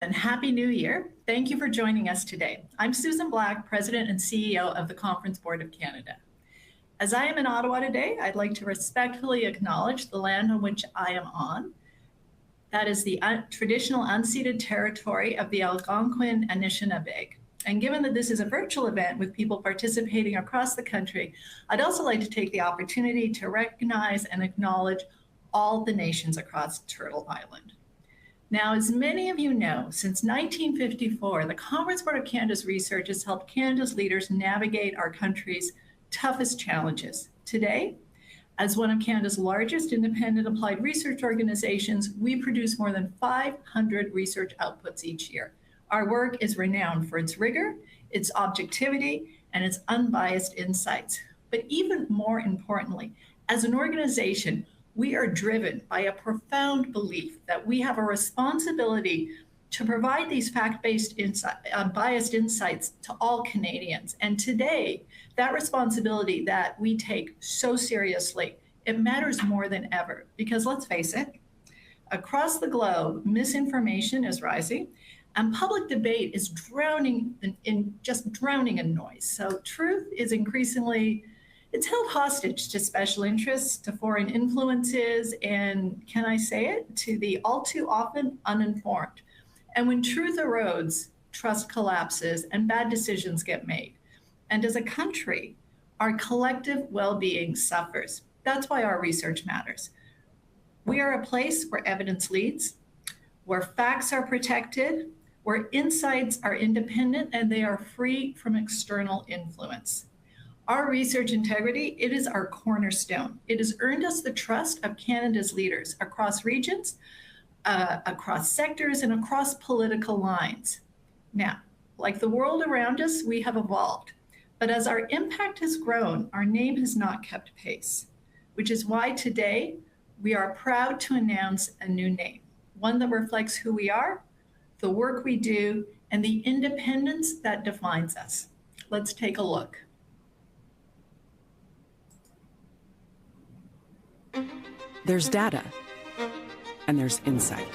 and Happy New Year. Thank you for joining us today. I'm Susan Black, President and CEO of the Conference Board of Canada. As I am in Ottawa today, I'd like to respectfully acknowledge the land on which I am on. That is the traditional unceded territory of the Algonquin Anishinaabe. And given that this is a virtual event with people participating across the country, I'd also like to take the opportunity to recognize and acknowledge all the nations across Turtle Island. Now, as many of you know, since 1954, the Conference Board of Canada's research has helped Canada's leaders navigate our country's toughest challenges. Today, as one of Canada's largest independent applied research organizations, we produce more than 500 research outputs each year. Our work is renowned for its rigor, its objectivity, and its unbiased insights. But even more importantly, as an organization, we are driven by a profound belief that we have a responsibility to provide these fact-based biased insights to all Canadians. And today, that responsibility that we take so seriously, it matters more than ever. Because let's face it, across the globe, misinformation is rising, and public debate is drowning in noise. So truth is increasingly, it's held hostage to special interests, to foreign influences, and can I say it, to the all too often uninformed. And when truth erodes, trust collapses and bad decisions get made. And as a country, our collective well-being suffers. That's why our research matters. We are a place where evidence leads, where facts are protected, where insights are independent and they are free from external influence. Our research integrity, it is our cornerstone. It has earned us the trust of Canada's leaders across regions, across sectors, and across political lines. Now, like the world around us, we have evolved. But as our impact has grown, our name has not kept pace, which is why today we are proud to announce a new name, one that reflects who we are, the work we do, and the independence that defines us. Let's take a look. There's data, and there's insight.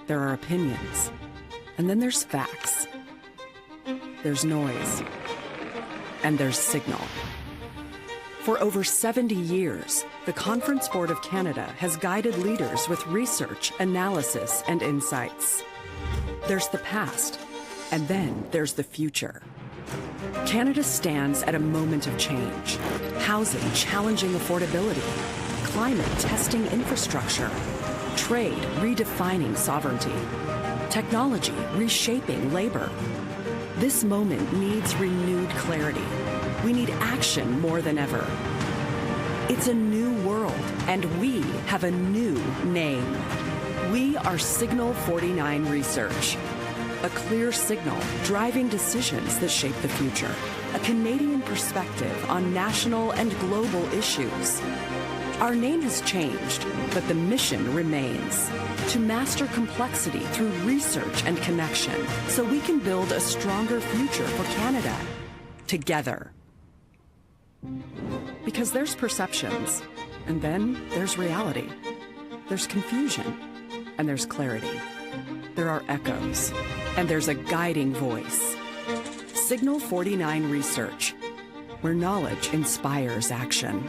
There are opinions, and then there's facts. There's noise, and there's signal. For over 70 years, the Conference Board of Canada has guided leaders with research, analysis, and insights. There's the past, and then there's the future. Canada stands at a moment of change. Housing challenging affordability, climate testing infrastructure, trade redefining sovereignty, technology reshaping labor. This moment needs renewed clarity. We need action more than ever. It's a new world, and we have a new name. We are Signal 49 Research, a clear signal driving decisions that shape the future, a Canadian perspective on national and global issues. Our name has changed, but the mission remains: to master complexity through research and connection so we can build a stronger future for Canada, together. Because there's perceptions, and then there's reality. There's confusion, and there's clarity. There are echoes, and there's a guiding voice. Signal 49 Research, where knowledge inspires action.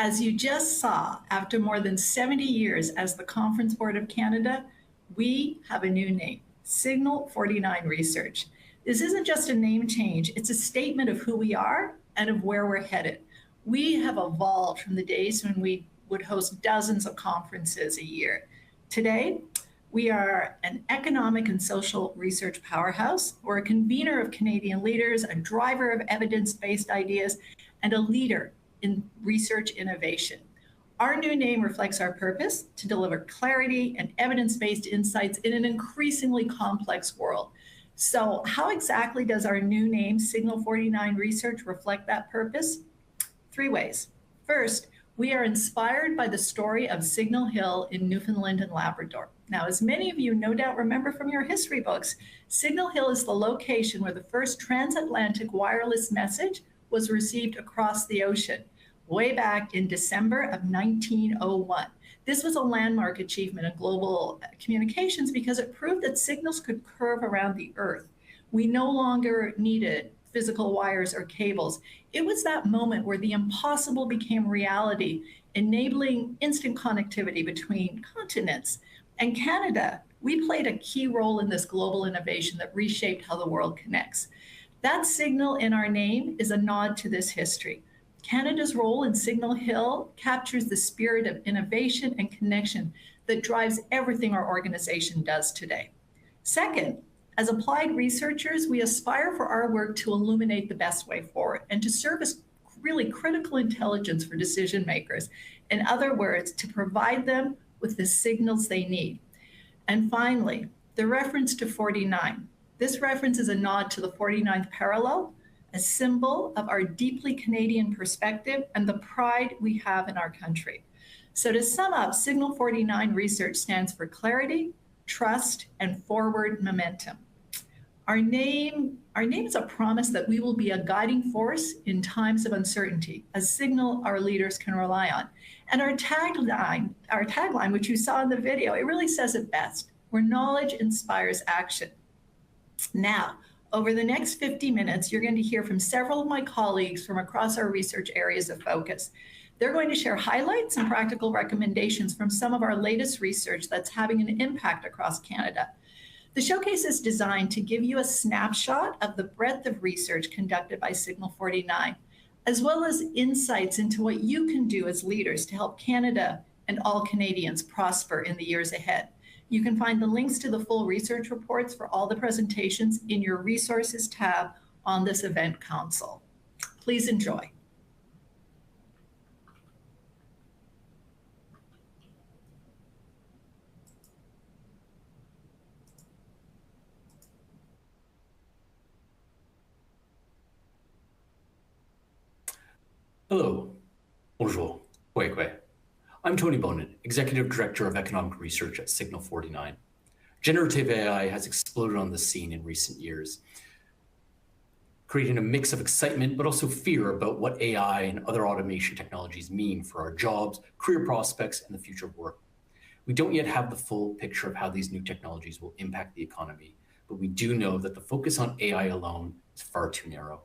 As you just saw, after more than 70 years as the Conference Board of Canada, we have a new name, Signal 49 Research. This isn't just a name change, it's a statement of who we are and of where we're headed. We have evolved from the days when we would host dozens of conferences a year. Today, we are an economic and social research powerhouse. We're a convener of Canadian leaders, a driver of evidence-based ideas, and a leader in research innovation. Our new name reflects our purpose to deliver clarity and evidence-based insights in an increasingly complex world. So how exactly does our new name, Signal 49 Research, reflect that purpose? 3 ways. First, we are inspired by the story of Signal Hill in Newfoundland and Labrador. Now, as many of you no doubt remember from your history books, Signal Hill is the location where the first transatlantic wireless message was received across the ocean. way back in December of 1901. This was a landmark achievement in global communications because it proved that signals could curve around the Earth. We no longer needed physical wires or cables. It was that moment where the impossible became reality, enabling instant connectivity between continents. And Canada, we played a key role in this global innovation that reshaped how the world connects. That signal in our name is a nod to this history. Canada's role in Signal Hill captures the spirit of innovation and connection that drives everything our organization does today. Second, as applied researchers, we aspire for our work to illuminate the best way forward and to serve as really critical intelligence for decision makers. In other words, to provide them with the signals they need. And finally, the reference to 49. This reference is a nod to the 49th parallel, a symbol of our deeply Canadian perspective and the pride we have in our country. So to sum up, Signal 49 research stands for clarity, trust, and forward momentum. Our name is a promise that we will be a guiding force in times of uncertainty, a signal our leaders can rely on. And our tagline, which you saw in the video, it really says it best, where knowledge inspires action. Now, over the next 50 minutes, you're going to hear from several of my colleagues from across our research areas of focus. They're going to share highlights and practical recommendations from some of our latest research that's having an impact across Canada. The showcase is designed to give you a snapshot of the breadth of research conducted by Signal 49, as well as insights into what you can do as leaders to help Canada and all Canadians prosper in the years ahead. You can find the links to the full research reports for all the presentations in your resources tab on this event console. Please enjoy. Hello, bonjour, Kwekwe. I'm Tony Bonin, Executive Director of Economic Research at Signal 49. Generative AI has exploded on the scene in recent years, creating a mix of excitement, but also fear about what AI and other automation technologies mean for our jobs, career prospects, and the future of work. We don't yet have the full picture of how these new technologies will impact the economy, but we do know that the focus on AI alone is far too narrow.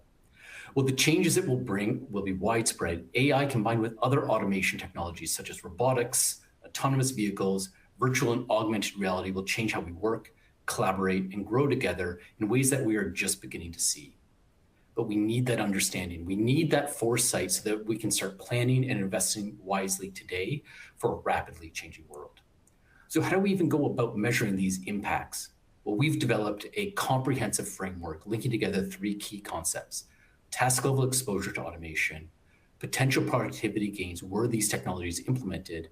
Well, the changes it will bring will be widespread. AI combined with other automation technologies such as robotics, autonomous vehicles, virtual and augmented reality will change how we work, collaborate, and grow together in ways that we are just beginning to see. But we need that understanding. We need that foresight so that we can start planning and investing wisely today for a rapidly changing world. So how do we even go about measuring these impacts? Well, we've developed a comprehensive framework linking together three key concepts: task level exposure to automation, potential productivity gains were these technologies implemented,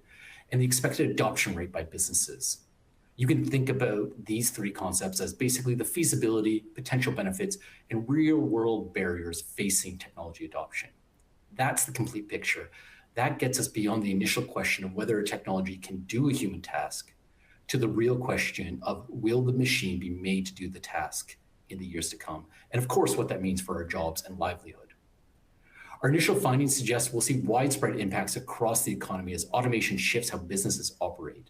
and the expected adoption rate by businesses. You can think about these three concepts as basically the feasibility, potential benefits, and real world barriers facing technology adoption. That's the complete picture. That gets us beyond the initial question of whether a technology can do a human task to the real question of will the machine be made to do the task in the years to come, and of course what that means for our jobs and livelihood. Our initial findings suggest we'll see widespread impacts across the economy as automation shifts how businesses operate,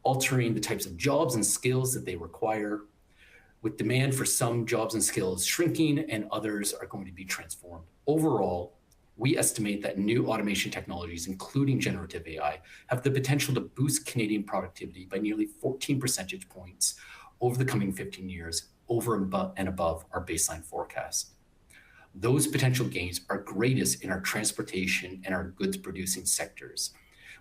altering the types of jobs and skills that they require, with demand for some jobs and skills shrinking and others are going to be transformed. Overall, we estimate that new automation technologies, including generative AI, have the potential to boost Canadian productivity by nearly 14 percentage points over the coming 15 years, over and above our baseline forecast. Those potential gains are greatest in our transportation and our goods producing sectors,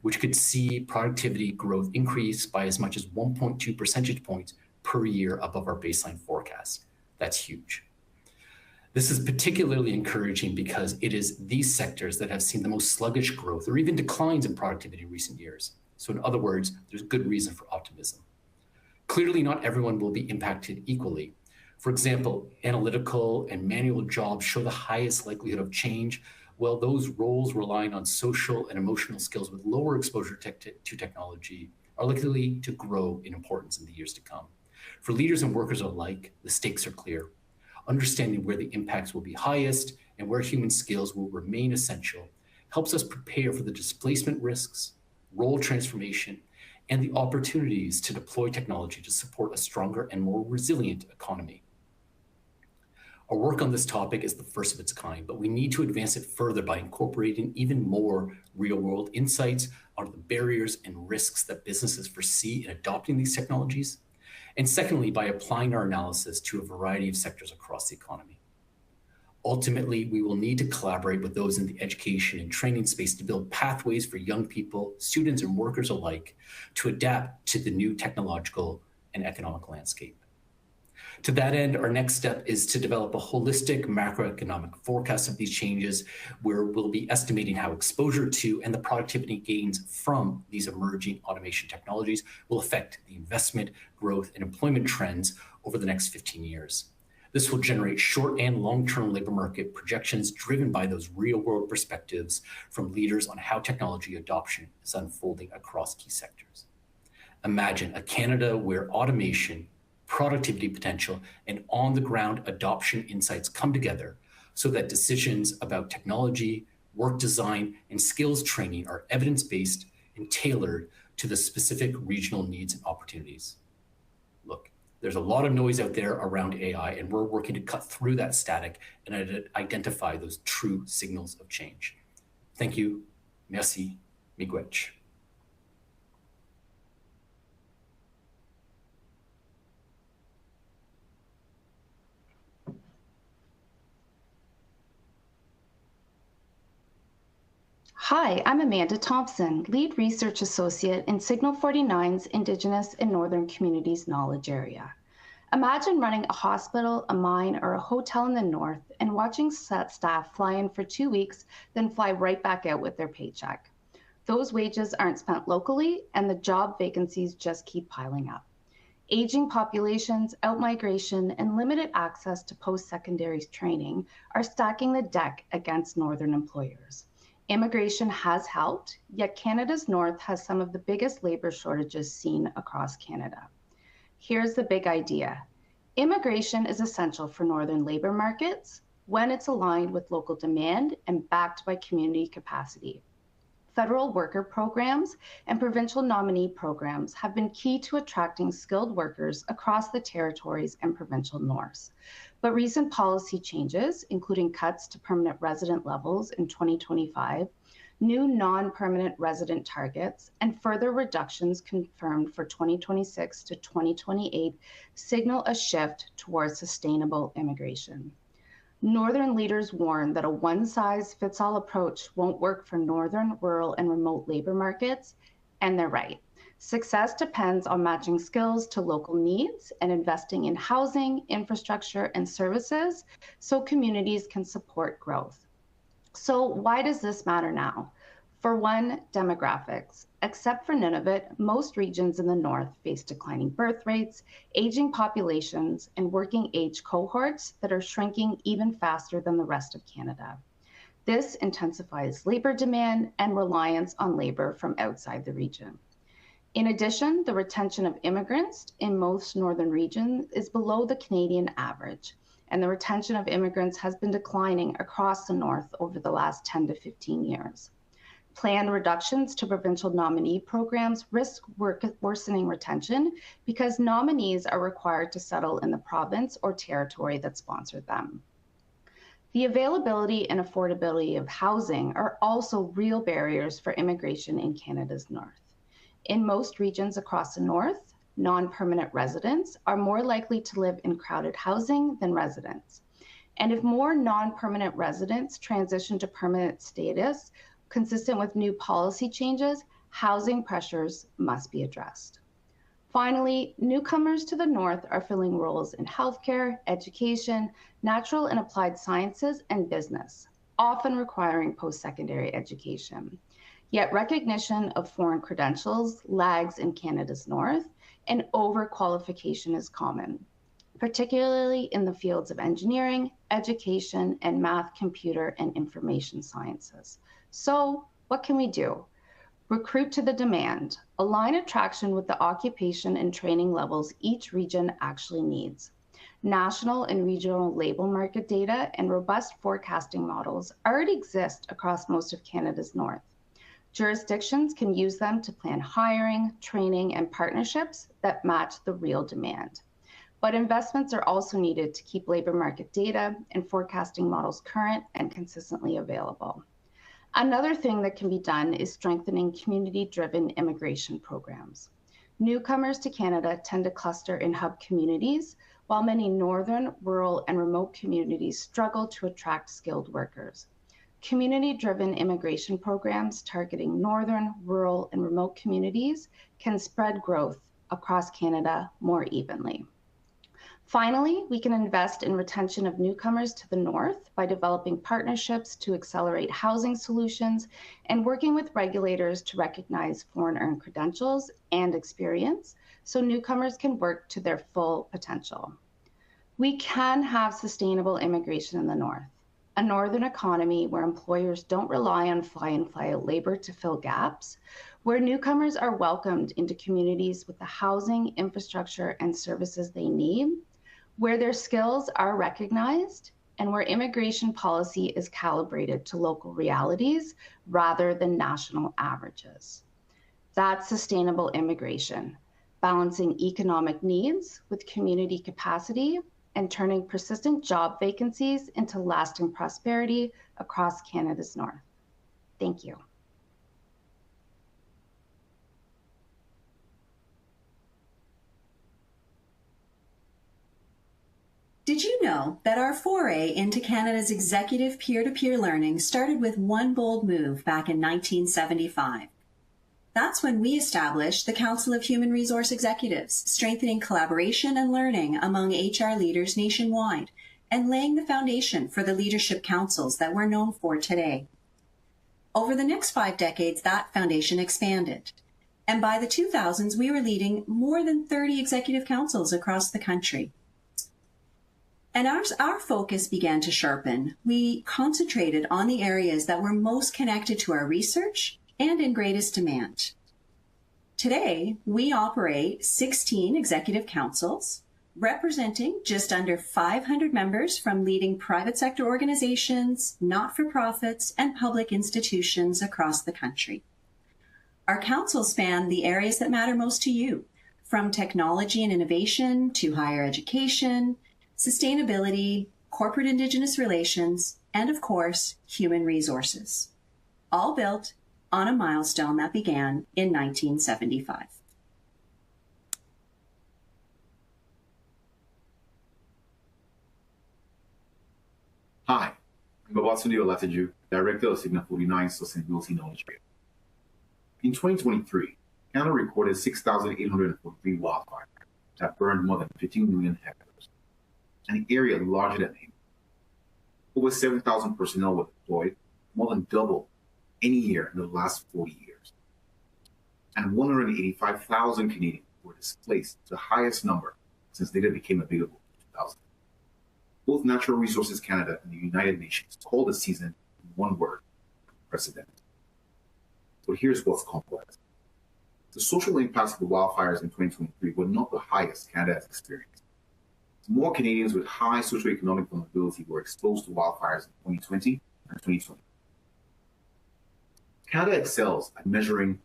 which could see productivity growth increase by as much as 1.2 percentage points per year above our baseline forecast. That's huge. This is particularly encouraging because it is these sectors that have seen the most sluggish growth or even declines in productivity in recent years. So in other words, there's good reason for optimism. Clearly, not everyone will be impacted equally. For example, analytical and manual jobs show the highest likelihood of change, while those roles relying on social and emotional skills with lower exposure to technology are likely to grow in importance in the years to come. For leaders and workers alike, the stakes are clear. Understanding where the impacts will be highest and where human skills will remain essential helps us prepare for the displacement risks, role transformation, and the opportunities to deploy technology to support a stronger and more resilient economy. Our work on this topic is the first of its kind, but we need to advance it further by incorporating even more real-world insights onto the barriers and risks that businesses foresee in adopting these technologies, and secondly, by applying our analysis to a variety of sectors across the economy. Ultimately, we will need to collaborate with those in the education and training space to build pathways for young people, students, and workers alike to adapt to the new technological and economic landscape. To that end, our next step is to develop a holistic macroeconomic forecast of these changes, where we'll be estimating how exposure to and the productivity gains from these emerging automation technologies will affect the investment, growth, and employment trends over the next 15 years. This will generate short and long-term labor market projections driven by those real-world perspectives from leaders on how technology adoption is unfolding across key sectors. Imagine a Canada where automation, productivity potential, and on-the-ground adoption insights come together so that decisions about technology, work design, and skills training are evidence-based and tailored to the specific regional needs and opportunities. Look, there's a lot of noise out there around AI, and we're working to cut through that static and identify those true signals of change. Thank you. Merci. Miigwech. Hi, I'm Amanda Thompson, Lead Research Associate in Signal 49's Indigenous and Northern Communities Knowledge Area. Imagine running a hospital, a mine, or a hotel in the north and watching staff fly in for 2 weeks, then fly right back out with their paycheck. Those wages aren't spent locally, and the job vacancies just keep piling up. Aging populations, outmigration, and limited access to post-secondary training are stacking the deck against northern employers. Immigration has helped, yet Canada's north has some of the biggest labor shortages seen across Canada. Here's the big idea. Immigration is essential for northern labor markets when it's aligned with local demand and backed by community capacity. Federal worker programs and provincial nominee programs have been key to attracting skilled workers across the territories and provincial norths. But recent policy changes, including cuts to permanent resident levels in 2025, new non-permanent resident targets, and further reductions confirmed for 2026 to 2028, signal a shift towards sustainable immigration. Northern leaders warn that a one-size-fits-all approach won't work for northern, rural, and remote labor markets, and they're right. Success depends on matching skills to local needs and investing in housing, infrastructure, and services so communities can support growth. So why does this matter now? For one, demographics. Except for Nunavut, most regions in the north face declining birth rates, aging populations, and working age cohorts that are shrinking even faster than the rest of Canada. This intensifies labor demand and reliance on labor from outside the region. In addition, the retention of immigrants in most northern regions is below the Canadian average, and the retention of immigrants has been declining across the north over the last 10 to 15 years. Planned reductions to provincial nominee programs risk worsening retention because nominees are required to settle in the province or territory that sponsored them. The availability and affordability of housing are also real barriers for immigration in Canada's north. In most regions across the north, non-permanent residents are more likely to live in crowded housing than residents. And if more non-permanent residents transition to permanent status, consistent with new policy changes, housing pressures must be addressed. Finally, newcomers to the north are filling roles in healthcare, education, natural and applied sciences, and business, often requiring post-secondary education. Yet recognition of foreign credentials lags in Canada's north, and overqualification is common, particularly in the fields of engineering, education, and math, computer, and information sciences. So what can we do? Recruit to the demand, align attraction with the occupation and training levels each region actually needs. National and regional labor market data and robust forecasting models already exist across most of Canada's north. Jurisdictions can use them to plan hiring, training, and partnerships that match the real demand. But investments are also needed to keep labor market data and forecasting models current and consistently available. Another thing that can be done is strengthening community-driven immigration programs. Newcomers to Canada tend to cluster in hub communities, while many northern, rural, and remote communities struggle to attract skilled workers. Community-driven immigration programs targeting northern, rural, and remote communities can spread growth across Canada more evenly. Finally, we can invest in retention of newcomers to the north by developing partnerships to accelerate housing solutions and working with regulators to recognize foreign-earned credentials and experience so newcomers can work to their full potential. We can have sustainable immigration in the north, a northern economy where employers don't rely on fly-in, fly-out labor to fill gaps, where newcomers are welcomed into communities with the housing, infrastructure, and services they need, where their skills are recognized, and where immigration policy is calibrated to local realities rather than national averages. That's sustainable immigration, balancing economic needs with community capacity and turning persistent job vacancies into lasting prosperity across Canada's north. Thank you. Did you know that our foray into Canada's executive peer-to-peer learning started with one bold move back in 1975? That's when we established the Council of Human Resource Executives, strengthening collaboration and learning among HR leaders nationwide and laying the foundation for the leadership councils that we're known for today. Over the next 5 decades, that foundation expanded. And by the 2000s, we were leading more than 30 executive councils across the country. And as our focus began to sharpen, we concentrated on the areas that were most connected to our research and in greatest demand. Today, we operate 16 executive councils, representing just under 500 members from leading private sector organizations, not-for-profits, and public institutions across the country. Our councils span the areas that matter most to you, from technology and innovation to higher education, sustainability, corporate Indigenous relations, and of course, human resources, all built on a milestone that began in 1975. Hi, I'm Babatunde Olatiju, Director of Signal 49 Sustainability Knowledge Area. In 2023, Canada recorded 6,843 wildfires that burned more than 15 million hectares, an area larger than Haiti. Over 7,000 personnel were deployed, more than double any year in the last 40 years. And 185,000 Canadians were displaced, the highest number since data became available in 2000. Both Natural Resources Canada and the United Nations called the season in one word: unprecedented. But here's what's complex. The social impacts of the wildfires in 2023 were not the highest Canada has experienced. More Canadians with high socioeconomic vulnerability were exposed to wildfires in 2020 and 2020. Canada excels at measuring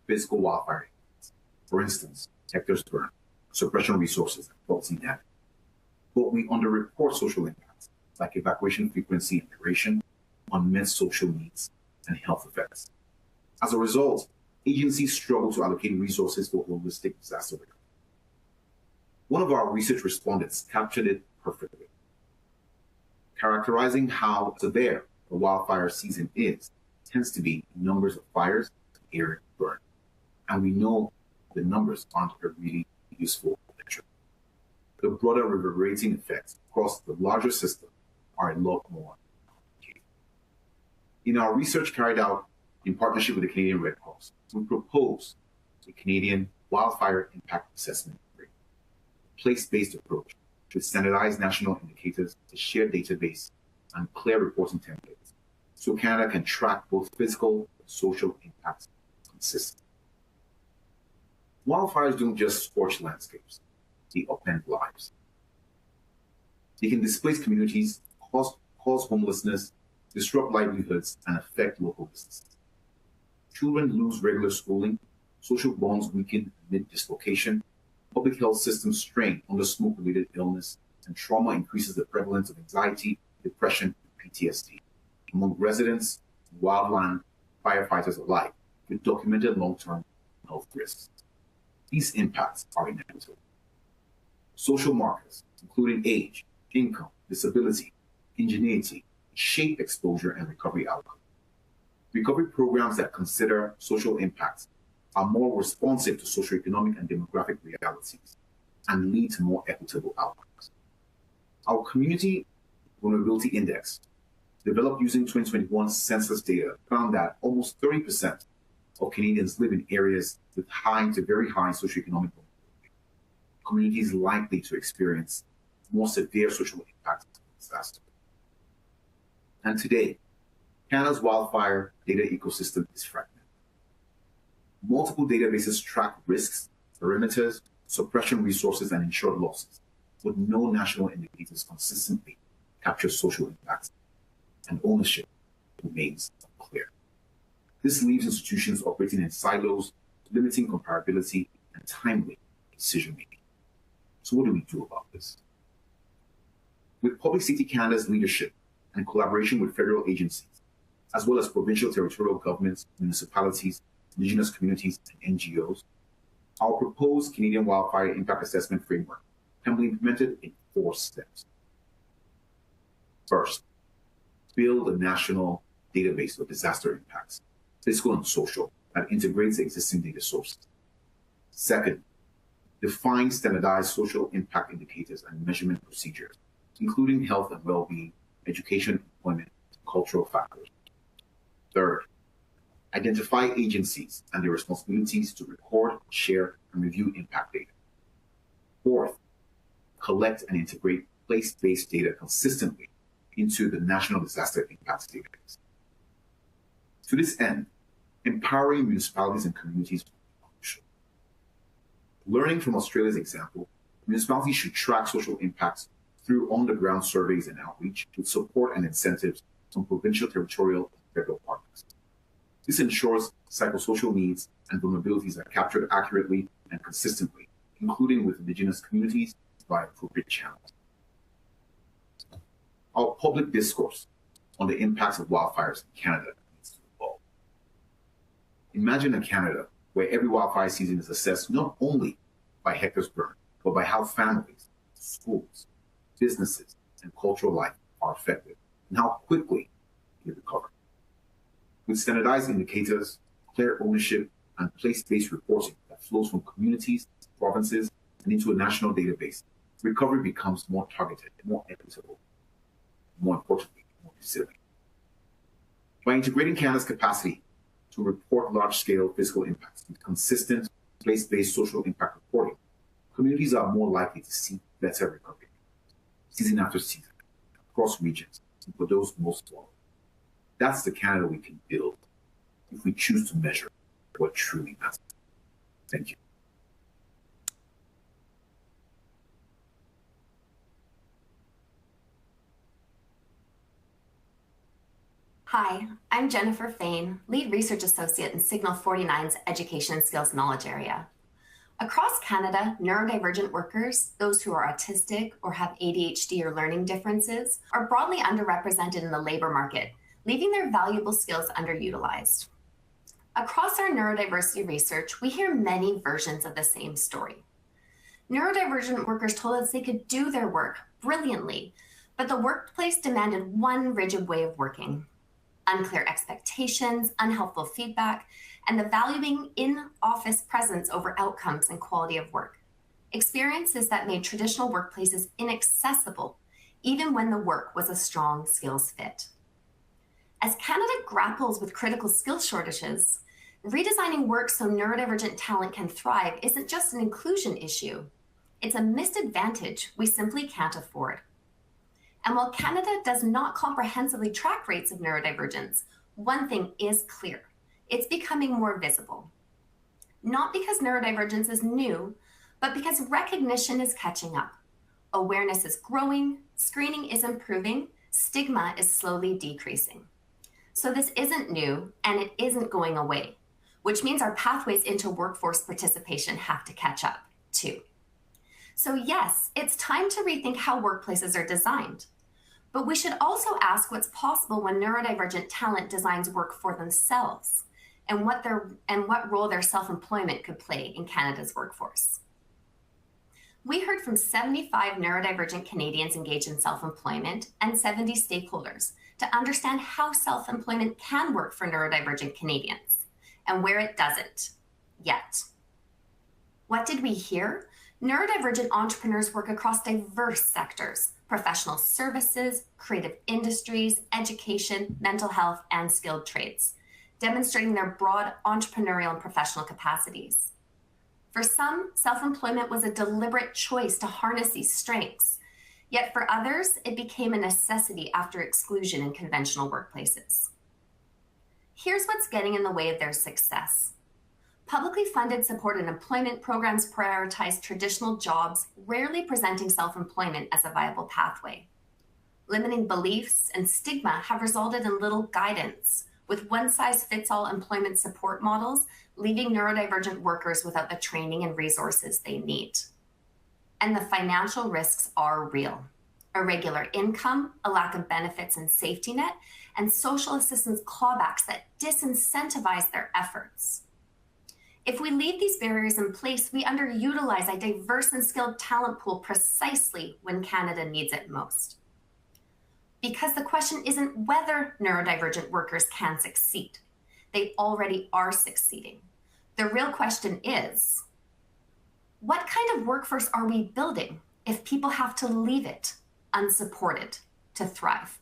physical wildfire impacts. For instance, hectares burned, suppression resources, and property damage. But we underreport social impacts like evacuation frequency and duration, unmet social needs, and health effects. As a result, agencies struggle to allocate resources for holistic disaster recovery. One of our research respondents captured it perfectly, characterizing how severe the wildfire season is tends to be numbers of fires and area burned. And we know the numbers aren't a really useful picture. The broader reverberating effects across the larger system are a lot more complicated. In our research carried out in partnership with the Canadian Red Cross, we propose a Canadian wildfire impact assessment framework, a place-based approach with standardized national indicators, a shared database, and clear reporting templates, so Canada can track both physical and social impacts consistently. Wildfires don't just scorch landscapes, they upend lives. They can displace communities, cause homelessness, disrupt livelihoods, and affect local businesses. Children lose regular schooling, social bonds weaken amid dislocation, public health systems strain under smoke-related illness, and trauma increases the prevalence of anxiety, depression, and PTSD among residents, wildland, firefighters alike, with documented long-term health risks. These impacts are inevitable. Social markers, including age, income, disability, ingenuity, shape exposure and recovery outcomes. Recovery programs that consider social impacts are more responsive to socioeconomic and demographic realities and lead to more equitable outcomes. Our Community Vulnerability Index, developed using 2021 census data, found that almost 30% of Canadians live in areas with high to very high socioeconomic vulnerability, communities likely to experience more severe social impacts of disaster. And today, Canada's wildfire data ecosystem is fragmented. Multiple databases track risks, perimeters, suppression resources, and insured losses, but no national indicators consistently capture social impacts, and ownership remains unclear. This leaves institutions operating in silos, limiting comparability and timely decision-making. So what do we do about this? With Public Safety Canada's leadership and collaboration with federal agencies, as well as provincial territorial governments, municipalities, Indigenous communities, and NGOs, our proposed Canadian Wildfire Impact Assessment Framework can be implemented in 4 steps. First, build a national database of disaster impacts, physical and social, that integrates existing data sources. Second, define standardized social impact indicators and measurement procedures, including health and well-being, education, employment, and cultural factors. Third, identify agencies and their responsibilities to record, share, and review impact data. Fourth, collect and integrate place-based data consistently into the National Disaster Impacts Database. To this end, empowering municipalities and communities will be crucial. Learning from Australia's example, municipalities should track social impacts through on-the-ground surveys and outreach with support and incentives from provincial, territorial, and federal partners. This ensures psychosocial needs and vulnerabilities are captured accurately and consistently, including with Indigenous communities via appropriate channels. Our public discourse on the impacts of wildfires in Canada needs to evolve. Imagine a Canada where every wildfire season is assessed not only by hectares burned, but by how families, schools, businesses, and cultural life are affected, and how quickly they recover. With standardized indicators, clear ownership, and place-based reporting that flows from communities, provinces, and into a national database, recovery becomes more targeted, more equitable, more importantly, more resilient. By integrating Canada's capacity to report large-scale physical impacts with consistent place-based social impact reporting, communities are more likely to see better recovery, season after season, across regions, and for those most vulnerable. That's the Canada we can build if we choose to measure what truly matters. Thank you. Hi, I'm Jennifer Fain, Lead Research Associate in Signal 49's Education and Skills Knowledge Area. Across Canada, neurodivergent workers, those who are autistic or have ADHD or learning differences, are broadly underrepresented in the labor market, leaving their valuable skills underutilized. Across our neurodiversity research, we hear many versions of the same story. Neurodivergent workers told us they could do their work brilliantly, but the workplace demanded one rigid way of working. Unclear expectations, unhelpful feedback, and the valuing in-office presence over outcomes and quality of work. Experiences that made traditional workplaces inaccessible, even when the work was a strong skills fit. As Canada grapples with critical skill shortages, redesigning work so neurodivergent talent can thrive isn't just an inclusion issue. It's a missed advantage we simply can't afford. And while Canada does not comprehensively track rates of neurodivergence, one thing is clear: it's becoming more visible. Not because neurodivergence is new, but because recognition is catching up. Awareness is growing, Screening is improving, stigma is slowly decreasing. So this isn't new and it isn't going away, which means our pathways into workforce participation have to catch up too. So yes, it's time to rethink how workplaces are designed. But we should also ask what's possible when neurodivergent talent designs work for themselves and what role their self-employment could play in Canada's workforce. We heard from 75 neurodivergent Canadians engaged in self-employment and 70 stakeholders to understand how self-employment can work for neurodivergent Canadians and where it doesn't yet. What did we hear? Neurodivergent entrepreneurs work across diverse sectors: professional services, creative industries, education, mental health, and skilled trades, demonstrating their broad entrepreneurial and professional capacities. For some, self-employment was a deliberate choice to harness these strengths. Yet for others, it became a necessity after exclusion in conventional workplaces. Here's what's getting in the way of their success. Publicly funded support and employment programs prioritize traditional jobs, rarely presenting self-employment as a viable pathway. Limiting beliefs and stigma have resulted in little guidance, with one-size-fits-all employment support models leaving neurodivergent workers without the training and resources they need. And the financial risks are real. Irregular income, a lack of benefits and safety net, and social assistance clawbacks that disincentivize their efforts. If we leave these barriers in place, we underutilize a diverse and skilled talent pool precisely when Canada needs it most. Because the question isn't whether neurodivergent workers can succeed. They already are succeeding. The real question is, what kind of workforce are we building if people have to leave it unsupported to thrive?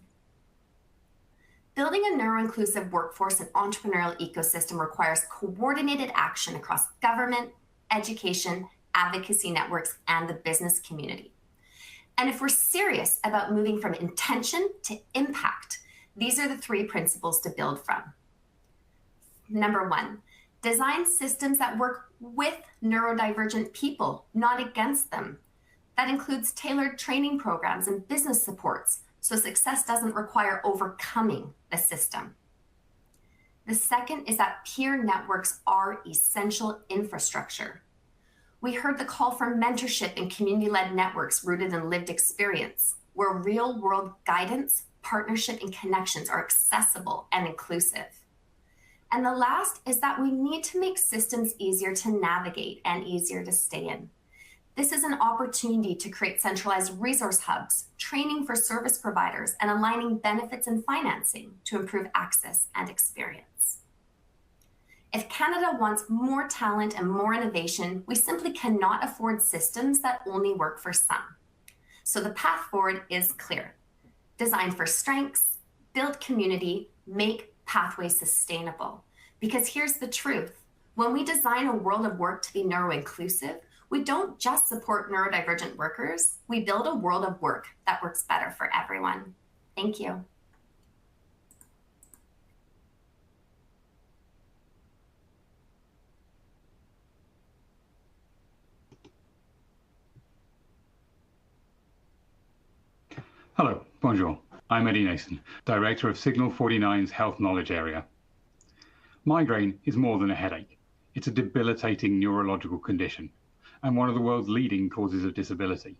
Building a neuro-inclusive workforce and entrepreneurial ecosystem requires coordinated action across government, education, advocacy networks, and the business community. And if we're serious about moving from intention to impact, these are the 3 principles to build from. Number 1, design systems that work with neurodivergent people, not against them. That includes tailored training programs and business supports, so success doesn't require overcoming the system. The second is that peer networks are essential infrastructure. We heard the call for mentorship and community-led networks rooted in lived experience, where real-world guidance, partnership, and connections are accessible and inclusive. And the last is that we need to make systems easier to navigate and easier to stay in. This is an opportunity to create centralized resource hubs, training for service providers, and aligning benefits and financing to improve access and experience. If Canada wants more talent and more innovation, we simply cannot afford systems that only work for some. So the path forward is clear. Design for strengths, build community, make pathways sustainable. Because here's the truth. When we design a world of work to be neuro-inclusive, we don't just support neurodivergent workers, we build a world of work that works better for everyone. Thank you. Hello, bonjour. I'm Eddie Nason, Director of Signal 49's Health Knowledge Area. Migraine is more than a headache. It's a debilitating neurological condition and one of the world's leading causes of disability.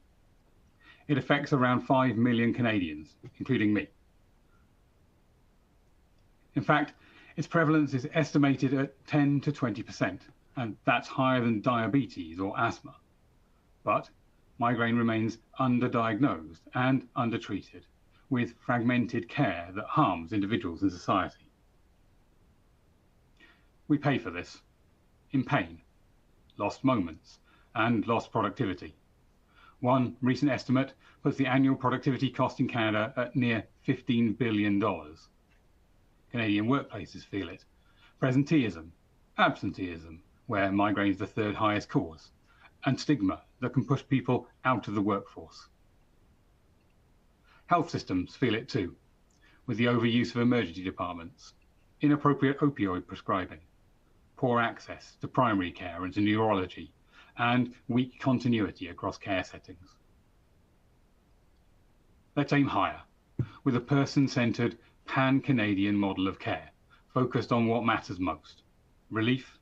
It affects around 5 million Canadians, including me. In fact, its prevalence is estimated at 10 to 20%, and that's higher than diabetes or asthma. But migraine remains underdiagnosed and undertreated, with fragmented care that harms individuals and society. We pay for this in pain, lost moments, and lost productivity. One recent estimate puts the annual productivity cost in Canada at near $15 billion. Canadian workplaces feel it. Presenteeism, absenteeism, where migraine is the 3rd highest cause, and stigma that can push people out of the workforce. Health systems feel it too, with the overuse of emergency departments, inappropriate opioid prescribing, poor access to primary care and to neurology, and weak continuity across care settings. Let's aim higher, with a person-centred, pan-Canadian model of care, focused on what matters most: relief,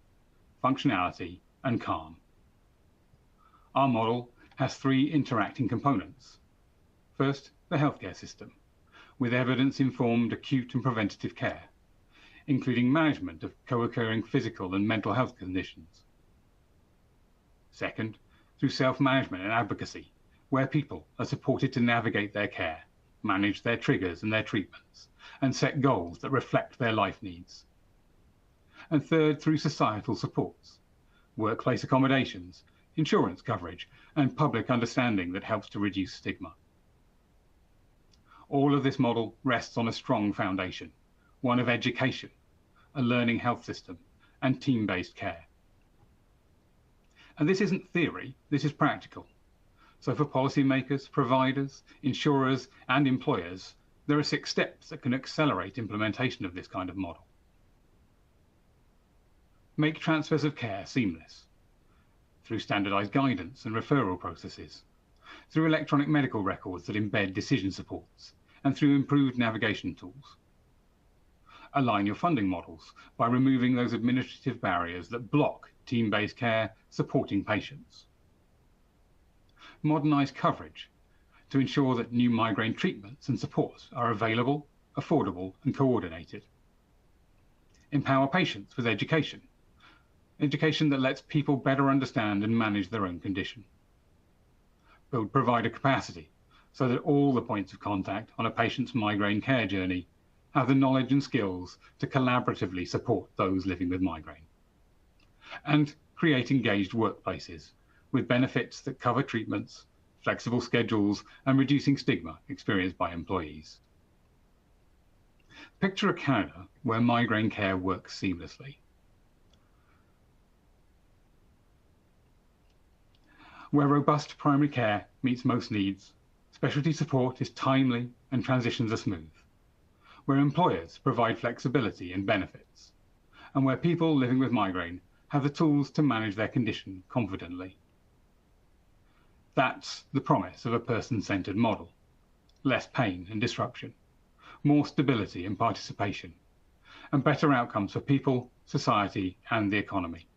functionality, and calm. Our model has three interacting components. First, the healthcare system, with evidence-informed acute and preventative care, including management of co-occurring physical and mental health conditions. Second, through self-management and advocacy, where people are supported to navigate their care, manage their triggers and their treatments, and set goals that reflect their life needs. And third, through societal supports, workplace accommodations, insurance coverage, and public understanding that helps to reduce stigma. All of this model rests on a strong foundation, one of education, a learning health system, and team-based care. And this isn't theory, this is practical. So for policymakers, providers, insurers, and employers, there are 6 steps that can accelerate implementation of this kind of model. Make transfers of care seamless, through standardized guidance and referral processes, through electronic medical records that embed decision supports, and through improved navigation tools. Align your funding models by removing those administrative barriers that block team-based care supporting patients. Modernize coverage to ensure that new migraine treatments and supports are available, affordable, and coordinated. Empower patients with education that lets people better understand and manage their own condition. Build provider capacity so that all the points of contact on a patient's migraine care journey have the knowledge and skills to collaboratively support those living with migraine. And create engaged workplaces with benefits that cover treatments, flexible schedules, and reducing stigma experienced by employees. Picture a Canada where migraine care works seamlessly. Where robust primary care meets most needs, specialty support is timely and transitions are smooth. Where employers provide flexibility and benefits, and where people living with migraine have the tools to manage their condition confidently. That's the promise of a person-centered model. Less pain and disruption, more stability and participation, and better outcomes for people, society, and the economy.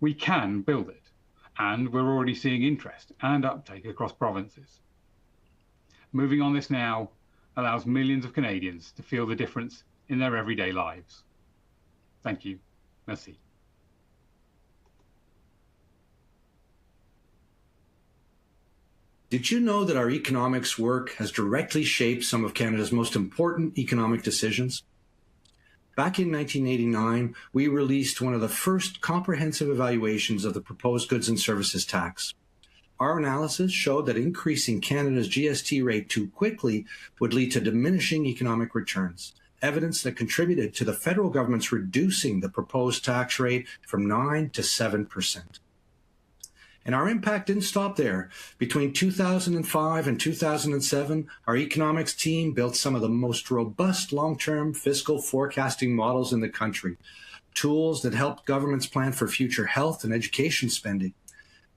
We can build it, and we're already seeing interest and uptake across provinces. Moving on this now allows millions of Canadians to feel the difference in their everyday lives. Thank you. Merci. Did you know that our economics work has directly shaped some of Canada's most important economic decisions? Back in 1989, we released one of the first comprehensive evaluations of the proposed goods and services tax. Our analysis showed that increasing Canada's GST rate too quickly would lead to diminishing economic returns, evidence that contributed to the federal government's reducing the proposed tax rate from 9% to 7%. And our impact didn't stop there. Between 2005 and 2007, our economics team built some of the most robust long-term fiscal forecasting models in the country, tools that helped governments plan for future health and education spending.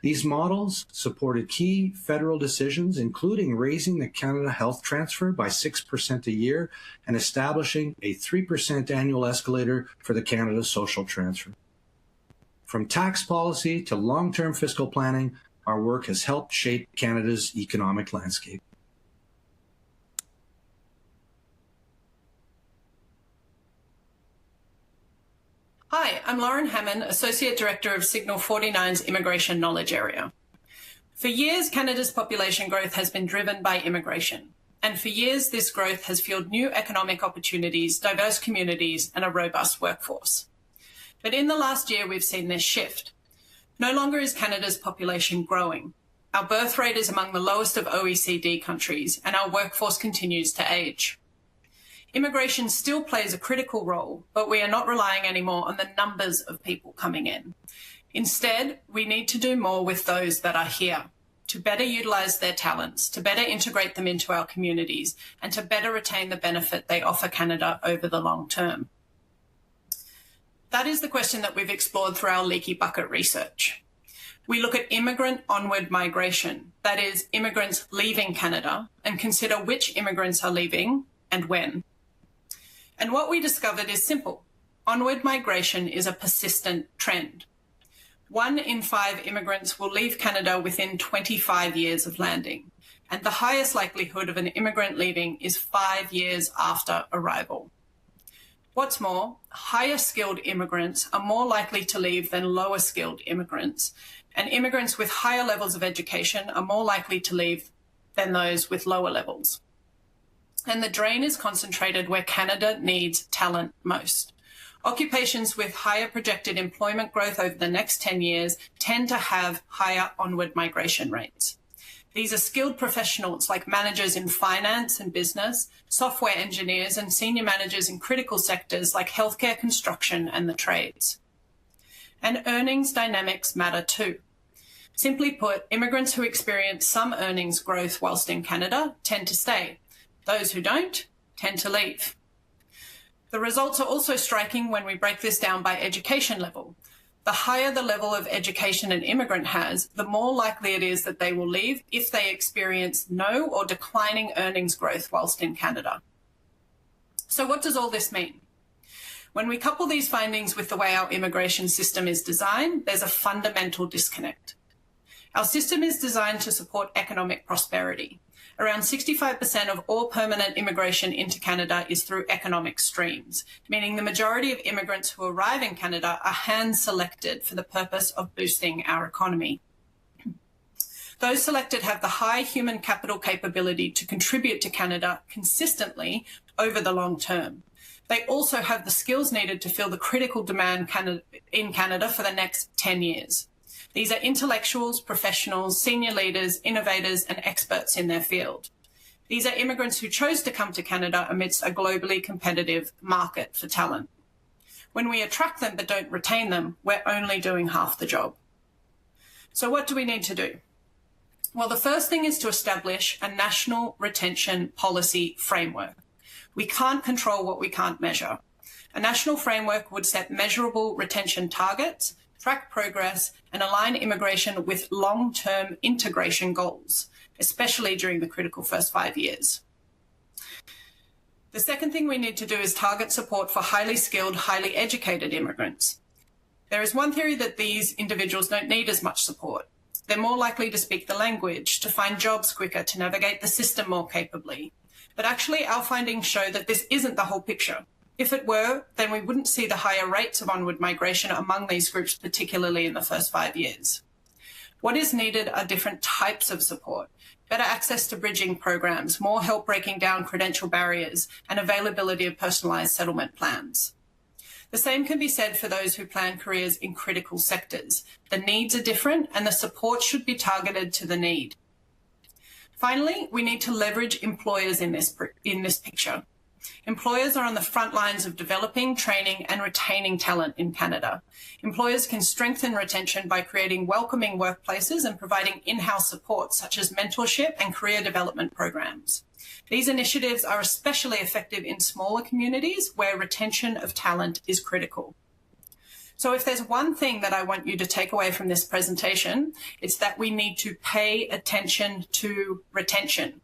These models supported key federal decisions, including raising the Canada Health Transfer by 6% a year and establishing a 3% annual escalator for the Canada Social Transfer. From tax policy to long-term fiscal planning, our work has helped shape Canada's economic landscape. Hi, I'm Lauren Hammond, Associate Director of Signal 49's Immigration Knowledge Area. For years, Canada's population growth has been driven by immigration. And for years, this growth has fueled new economic opportunities, diverse communities, and a robust workforce. But in the last year, we've seen this shift. No longer is Canada's population growing. Our birth rate is among the lowest of OECD countries, and our workforce continues to age. Immigration still plays a critical role, but we are not relying anymore on the numbers of people coming in. Instead, we need to do more with those that are here, to better utilise their talents, to better integrate them into our communities, and to better retain the benefit they offer Canada over the long term. That is the question that we've explored through our leaky bucket research. We look at immigrant onward migration, that is, immigrants leaving Canada, and consider which immigrants are leaving and when. And what we discovered is simple. Onward migration is a persistent trend. 1 in 5 immigrants will leave Canada within 25 years of landing, and the highest likelihood of an immigrant leaving is 5 years after arrival. What's more, higher skilled immigrants are more likely to leave than lower skilled immigrants, and immigrants with higher levels of education are more likely to leave than those with lower levels. And the drain is concentrated where Canada needs talent most. Occupations with higher projected employment growth over the next 10 years tend to have higher onward migration rates. These are skilled professionals like managers in finance and business, software engineers, and senior managers in critical sectors like healthcare, construction, and the trades. And earnings dynamics matter too. Simply put, immigrants who experience some earnings growth whilst in Canada tend to stay. Those who don't tend to leave. The results are also striking when we break this down by education level. The higher the level of education an immigrant has, the more likely it is that they will leave if they experience no or declining earnings growth whilst in Canada. So what does all this mean? When we couple these findings with the way our immigration system is designed, there's a fundamental disconnect. Our system is designed to support economic prosperity. Around 65% of all permanent immigration into Canada is through economic streams, meaning the majority of immigrants who arrive in Canada are hand-selected for the purpose of boosting our economy. Those selected have the high human capital capability to contribute to Canada consistently over the long term. They also have the skills needed to fill the critical demand in Canada for the next 10 years. These are intellectuals, professionals, senior leaders, innovators, and experts in their field. These are immigrants who chose to come to Canada amidst a globally competitive market for talent. When we attract them but don't retain them, we're only doing half the job. So what do we need to do? Well, the first thing is to establish a national retention policy framework. We can't control what we can't measure. A national framework would set measurable retention targets, track progress, and align immigration with long-term integration goals, especially during the critical first 5 years. The second thing we need to do is target support for highly skilled, highly educated immigrants. There is one theory that these individuals don't need as much support. They're more likely to speak the language, to find jobs quicker, to navigate the system more capably. But actually, our findings show that this isn't the whole picture. If it were, then we wouldn't see the higher rates of onward migration among these groups, particularly in the first 5 years. What is needed are different types of support, better access to bridging programs, more help breaking down credential barriers, and availability of personalised settlement plans. The same can be said for those who plan careers in critical sectors. The needs are different, and the support should be targeted to the need. Finally, we need to leverage employers in this picture. Employers are on the front lines of developing, training, and retaining talent in Canada. Employers can strengthen retention by creating welcoming workplaces and providing in-house support, such as mentorship and career development programs. These initiatives are especially effective in smaller communities where retention of talent is critical. So if there's one thing that I want you to take away from this presentation, it's that we need to pay attention to retention.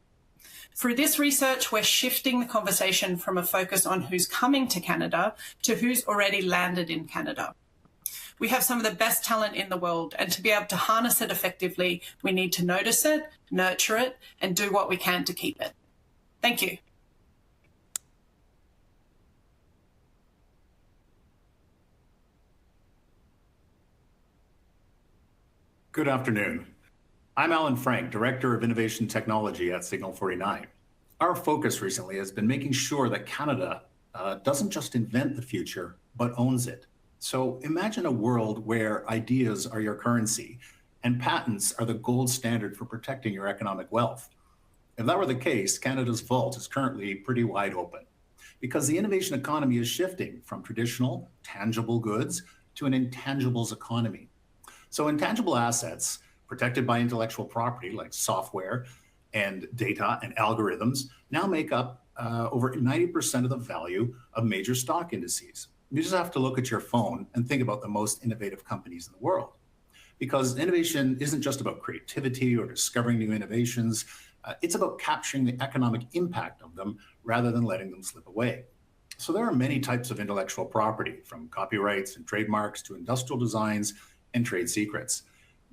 Through this research, we're shifting the conversation from a focus on who's coming to Canada to who's already landed in Canada. We have some of the best talent in the world, and to be able to harness it effectively, we need to notice it, nurture it, and do what we can to keep it. Thank you. Good afternoon. I'm Alan Frank, Director of Innovation Technology at Signal 49. Our focus recently has been making sure that Canada doesn't just invent the future, but owns it. So imagine a world where ideas are your currency and patents are the gold standard for protecting your economic wealth. If that were the case, Canada's vault is currently pretty wide open because the innovation economy is shifting from traditional tangible goods to an intangibles economy. So intangible assets protected by intellectual property like software and data and algorithms now make up over 90% of the value of major stock indices. You just have to look at your phone and think about the most innovative companies in the world. because innovation isn't just about creativity or discovering new innovations. It's about capturing the economic impact of them rather than letting them slip away. So there are many types of intellectual property, from copyrights and trademarks to industrial designs and trade secrets.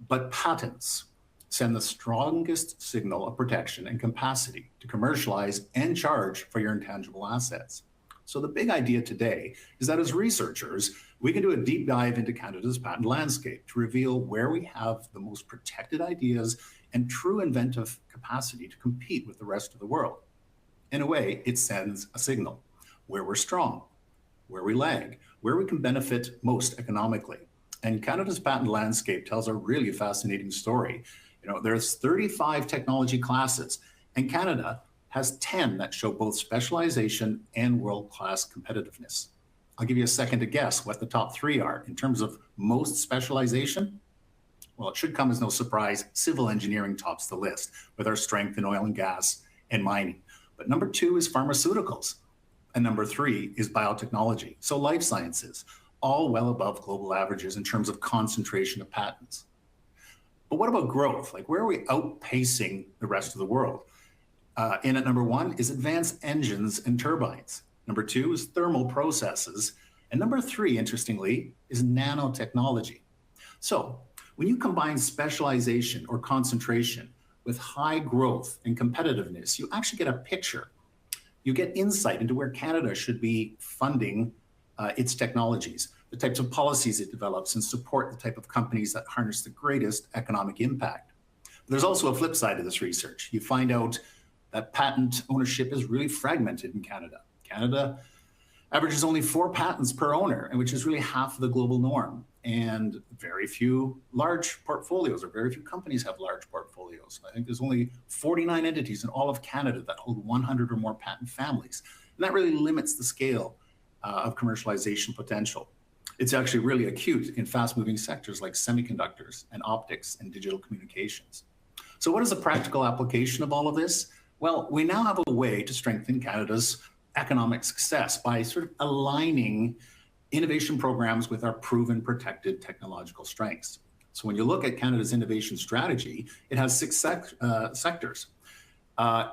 But patents send the strongest signal of protection and capacity to commercialize and charge for your intangible assets. So the big idea today is that as researchers, we can do a deep dive into Canada's patent landscape to reveal where we have the most protected ideas and true inventive capacity to compete with the rest of the world. In a way, it sends a signal where we're strong, where we lag, where we can benefit most economically. And Canada's patent landscape tells a really fascinating story. There's 35 technology classes, and Canada has 10 that show both specialization and world-class competitiveness. I'll give you a second to guess what the top 3 are. In terms of most specialization, well, it should come as no surprise, civil engineering tops the list with our strength in oil and gas and mining. But number 2 is pharmaceuticals, and number 3 is biotechnology. So life sciences, all well above global averages in terms of concentration of patents. But what about growth? Like, where are we outpacing the rest of the world? In at number 1 is advanced engines and turbines. Number 2 is thermal processes. And number 3, interestingly, is nanotechnology. So when you combine specialization or concentration with high growth and competitiveness, you actually get a picture. You get insight into where Canada should be funding its technologies, the types of policies it develops, and support the type of companies that harness the greatest economic impact. But there's also a flip side to this research. You find out that patent ownership is really fragmented in Canada. Canada averages only 4 patents per owner, which is really half of the global norm. And very few large portfolios, or very few companies have large portfolios. I think there's only 49 entities in all of Canada that hold 100 or more patent families. And that really limits the scale of commercialization potential. It's actually really acute in fast-moving sectors like semiconductors and optics and digital communications. So what is the practical application of all of this? Well, we now have a way to strengthen Canada's economic success by sort of aligning innovation programs with our proven protected technological strengths. So when you look at Canada's innovation strategy, it has 6 sectors.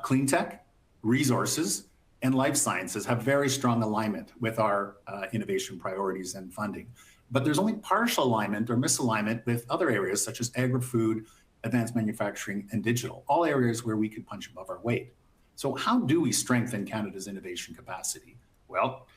Clean tech, resources, and life sciences have very strong alignment with our innovation priorities and funding. But there's only partial alignment or misalignment with other areas such as agri-food, advanced manufacturing, and digital, all areas where we could punch above our weight. So how do we strengthen Canada's innovation capacity? Well,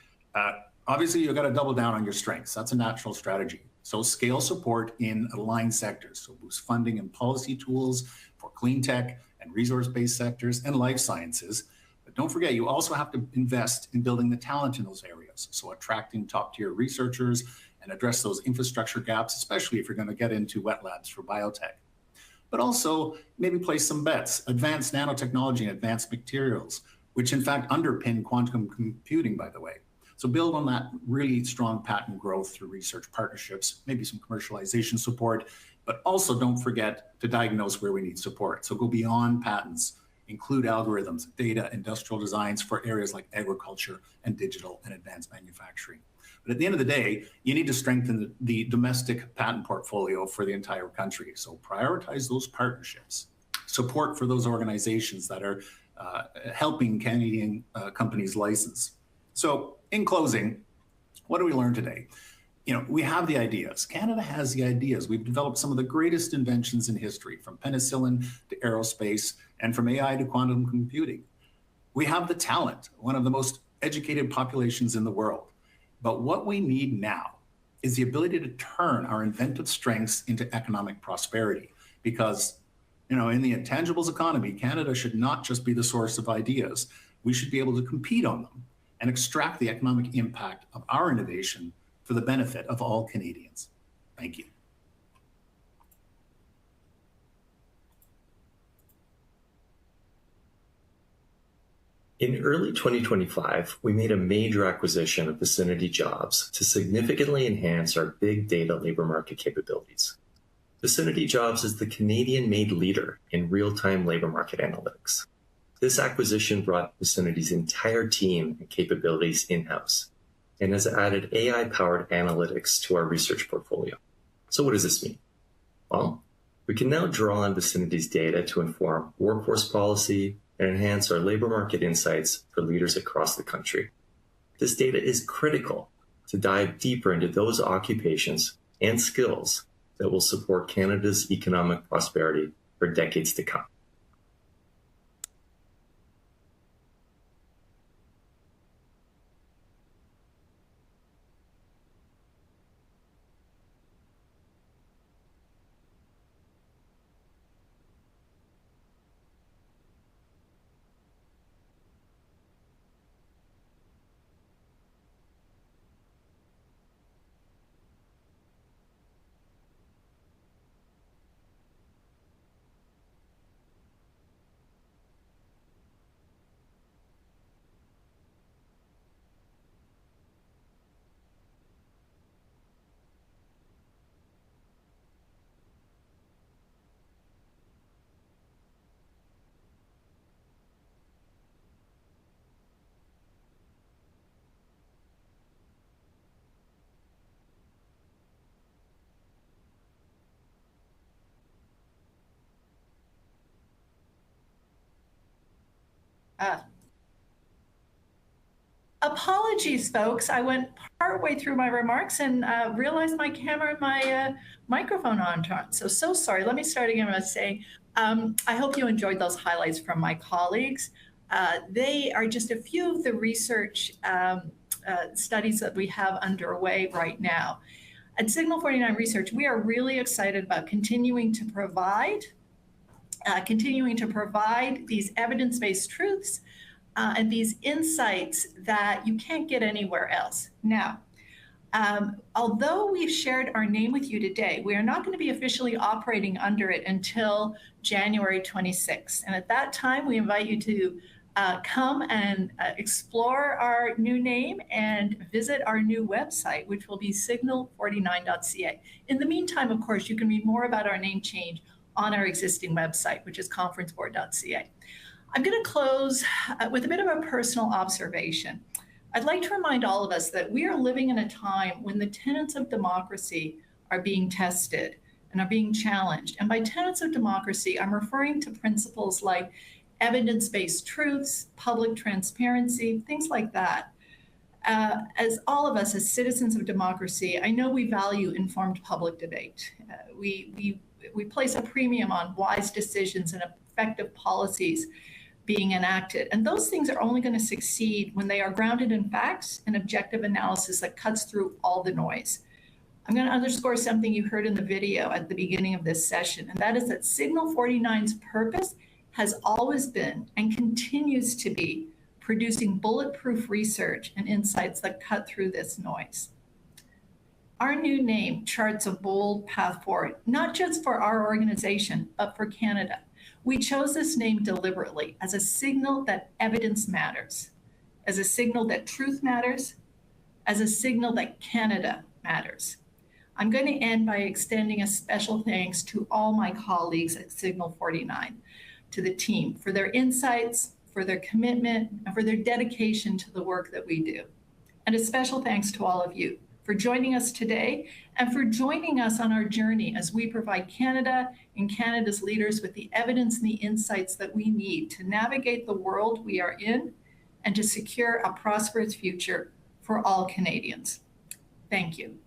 obviously you've got to double down on your strengths. That's a natural strategy. So scale support in aligned sectors. So boost funding and policy tools for clean tech and resource-based sectors and life sciences. But don't forget, you also have to invest in building the talent in those areas. So attracting top-tier researchers and address those infrastructure gaps, especially if you're going to get into wet labs for biotech. But also maybe place some bets, advanced nanotechnology and advanced materials, which in fact underpin quantum computing, by the way. So build on that really strong patent growth through research partnerships, maybe some commercialization support, but also don't forget to diagnose where we need support. So go beyond patents, include algorithms, data, industrial designs for areas like agriculture and digital and advanced manufacturing. But at the end of the day, you need to strengthen the domestic patent portfolio for the entire country. So prioritize those partnerships, support for those organizations that are helping Canadian companies license. So in closing, what do we learn today? We have the ideas. Canada has the ideas. We've developed some of the greatest inventions in history, from penicillin to aerospace and from AI to quantum computing. We have the talent, one of the most educated populations in the world. But what we need now is the ability to turn our inventive strengths into economic prosperity. Because, in the intangibles economy, Canada should not just be the source of ideas. We should be able to compete on them and extract the economic impact of our innovation for the benefit of all Canadians. Thank you. In early 2025, we made a major acquisition of Vicinity Jobs to significantly enhance our big data labor market capabilities. Vicinity Jobs is the Canadian-made leader in real-time labor market analytics. This acquisition brought Vicinity's entire team and capabilities in-house and has added AI-powered analytics to our research portfolio. So what does this mean? Well, we can now draw on Vicinity's data to inform workforce policy and enhance our labor market insights for leaders across the country. This data is critical to dive deeper into those occupations and skills that will support Canada's economic prosperity for decades to come. Apologies, folks. I went partway through my remarks and realized my camera and my microphone aren't on. So sorry. Let me start again by saying I hope you enjoyed those highlights from my colleagues. They are just a few of the research studies that we have underway right now. At Signal 49 Research, we are really excited about continuing to provide these evidence-based truths and these insights that you can't get anywhere else. Now, although we've shared our name with you today, we are not going to be officially operating under it until January 26th. And at that time, we invite you to come and explore our new name and visit our new website, which will be signal49.ca. In the meantime, of course, you can read more about our name change on our existing website, which is conferenceboard.ca. I'm going to close with a bit of a personal observation. I'd like to remind all of us that we are living in a time when the tenets of democracy are being tested and are being challenged. And by tenets of democracy, I'm referring to principles like evidence-based truths, public transparency, things like that. As all of us as citizens of democracy, I know we value informed public debate. We place a premium on wise decisions and effective policies being enacted. And those things are only going to succeed when they are grounded in facts and objective analysis that cuts through all the noise. I'm going to underscore something you heard in the video at the beginning of this session, and that is that Signal 49's purpose has always been and continues to be producing bulletproof research and insights that cut through this noise. Our new name charts a bold path forward, not just for our organization, but for Canada. We chose this name deliberately as a signal that evidence matters, as a signal that truth matters, as a signal that Canada matters. I'm going to end by extending a special thanks to all my colleagues at Signal 49, to the team for their insights, for their commitment, and for their dedication to the work that we do. And a special thanks to all of you for joining us today and for joining us on our journey as we provide Canada and Canada's leaders with the evidence and the insights that we need to navigate the world we are in and to secure a prosperous future for all Canadians. Thank you.